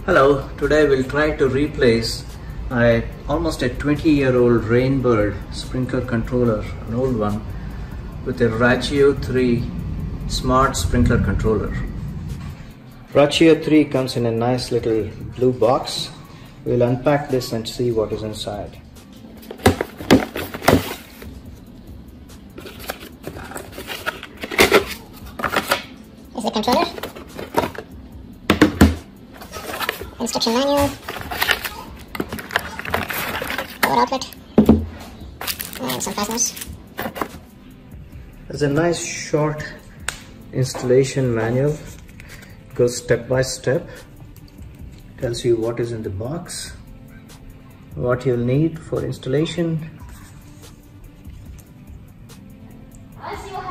Hello, today we'll try to replace almost a 20-year-old Rainbird sprinkler controller, an old one, with a Rachio 3 Smart sprinkler controller. Rachio 3 comes in a nice little blue box. We'll unpack this and see what is inside. Here's the controller. Instruction manual, power outlet, and some fasteners. There's a nice short installation manual. It goes step by step. Tells you what is in the box, what you'll need for installation,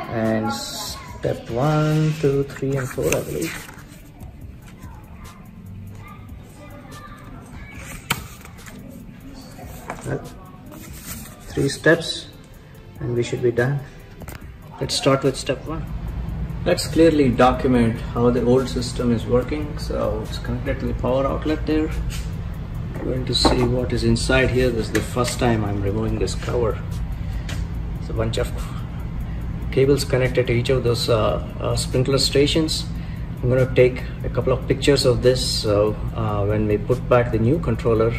and step 1, 2, 3, and 4, I believe. Well, 3 steps and we should be done. Let's start with step 1. Let's clearly document how the old system is working. So it's connected to the power outlet there. I'm going to see what is inside here. This is the first time I'm removing this cover. It's a bunch of cables connected to each of those sprinkler stations. I'm going to take a couple of pictures of this, so when we put back the new controller,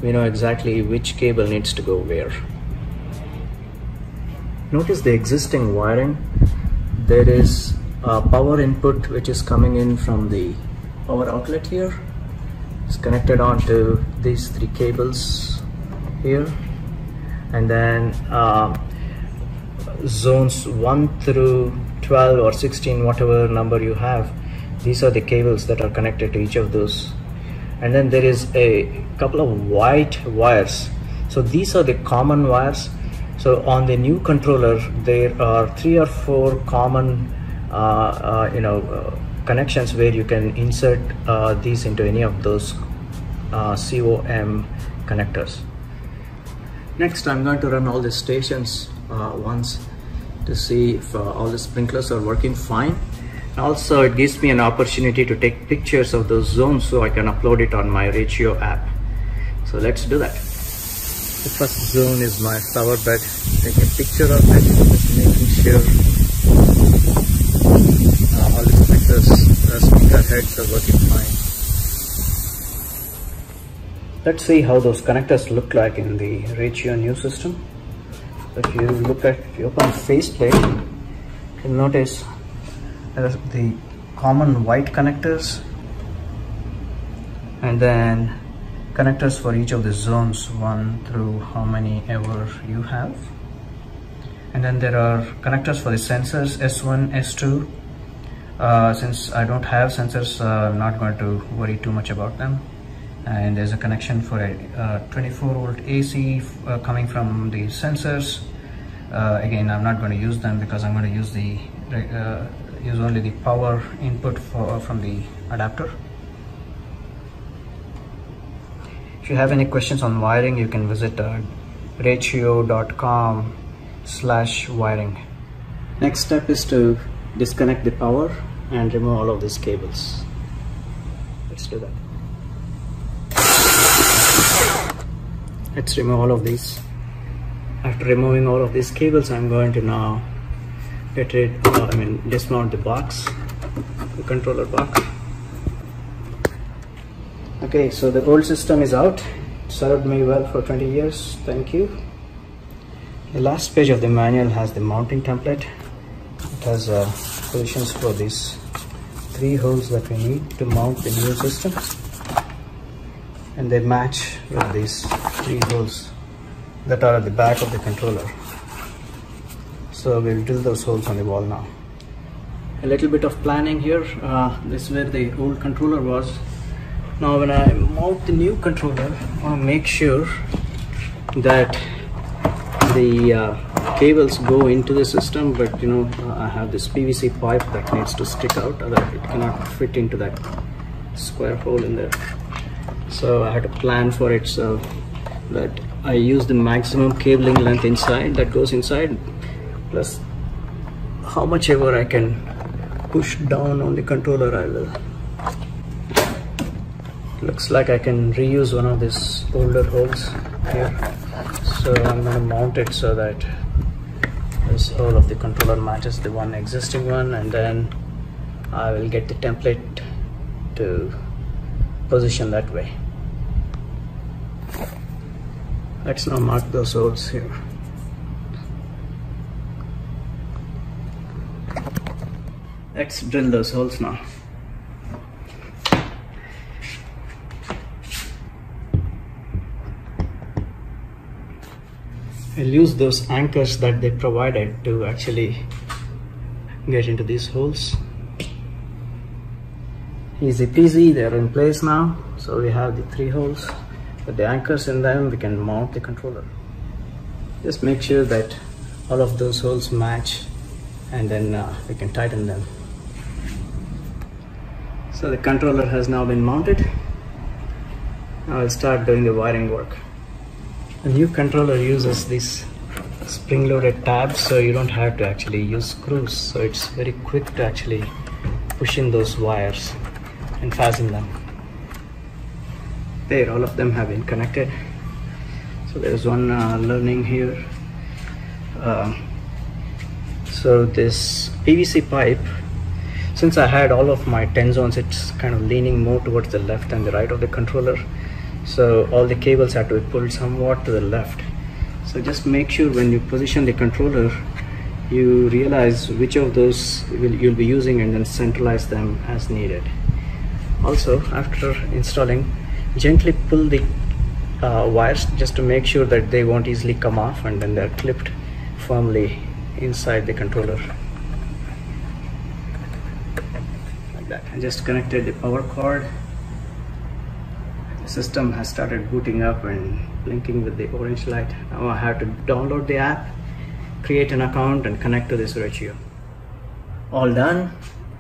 we know exactly which cable needs to go where. Notice the existing wiring. There is a power input which is coming in from the power outlet here. It's connected onto these 3 cables here, and then zones 1 through 12 or 16, whatever number you have, these are the cables that are connected to each of those. And then there is a couple of white wires. So these are the common wires. So on the new controller, there are 3 or 4 common connections where you can insert these into any of those COM connectors. Next, I'm going to run all the stations once to see if all the sprinklers are working fine. Also, it gives me an opportunity to take pictures of those zones so I can upload it on my Rachio app. So let's do that. The first zone is my flower bed. Take a picture of it, just making sure all the sprinkler heads are working fine. Let's see how those connectors look like in the Rachio new system. If you open faceplate, you'll notice the common white connectors, and then connectors for each of the zones 1 through how many ever you have. And then there are connectors for the sensors S1, S2. Since I don't have sensors, I'm not going to worry too much about them. And there's a connection for a 24-volt AC coming from the sensors. Again, I'm not going to use them because I'm going to use the use only the power input from the adapter. If you have any questions on wiring, you can visit rachio.com/wiring. Next step is to disconnect the power and remove all of these cables. Let's do that. Let's remove all of these. After removing all of these cables, I'm going to now dismount the box, the controller box. Okay, so the old system is out. It served me well for 20 years. Thank you. The last page of the manual has the mounting template. It has positions for these 3 holes that we need to mount the new system, and they match with these 3 holes that are at the back of the controller. So we'll drill those holes on the wall now. A little bit of planning here. This is where the old controller was. Now when I mount the new controller, I want to make sure that the cables go into the system, but I have this PVC pipe that needs to stick out, otherwise it cannot fit into that square hole in there. So I had to plan for it so that I use the maximum cabling length inside that goes inside, plus how much ever I can push down on the controller I will. Looks like I can reuse one of these older holes here, so I'm going to mount it so that this hole of the controller matches the one existing one, and then I will get the template to position that way. Let's now mark those holes here. Let's drill those holes now. I'll use those anchors that they provided to actually get into these holes. Easy peasy, they're in place now. So we have the 3 holes with the anchors in them. We can mount the controller. Just make sure that all of those holes match, and then we can tighten them. So the controller has now been mounted. Now I'll start doing the wiring work. The new controller uses these spring-loaded tabs, so you don't have to actually use screws. So it's very quick to actually push in those wires and fasten them. There, all of them have been connected. So there's one learning here. So this PVC pipe, since I had all of my 10 zones, it's kind of leaning more towards the left and the right of the controller. So all the cables have to be pulled somewhat to the left. So just make sure when you position the controller, you realize which of those you'll be using, and then centralize them as needed. Also, after installing, gently pull the wires just to make sure that they won't easily come off, and then they're clipped firmly inside the controller. Like that. I just connected the power cord. The system has started booting up and blinking with the orange light. Now I have to download the app, create an account, and connect to this Rachio. All done.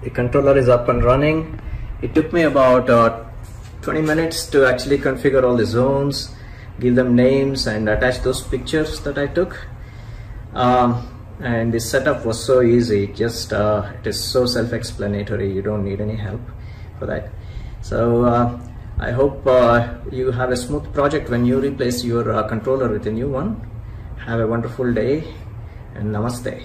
The controller is up and running. It took me about 20 minutes to actually configure all the zones, give them names, and attach those pictures that I took. And the setup was so easy. It is so self-explanatory. You don't need any help for that. So I hope you have a smooth project when you replace your controller with a new one. Have a wonderful day, and namaste.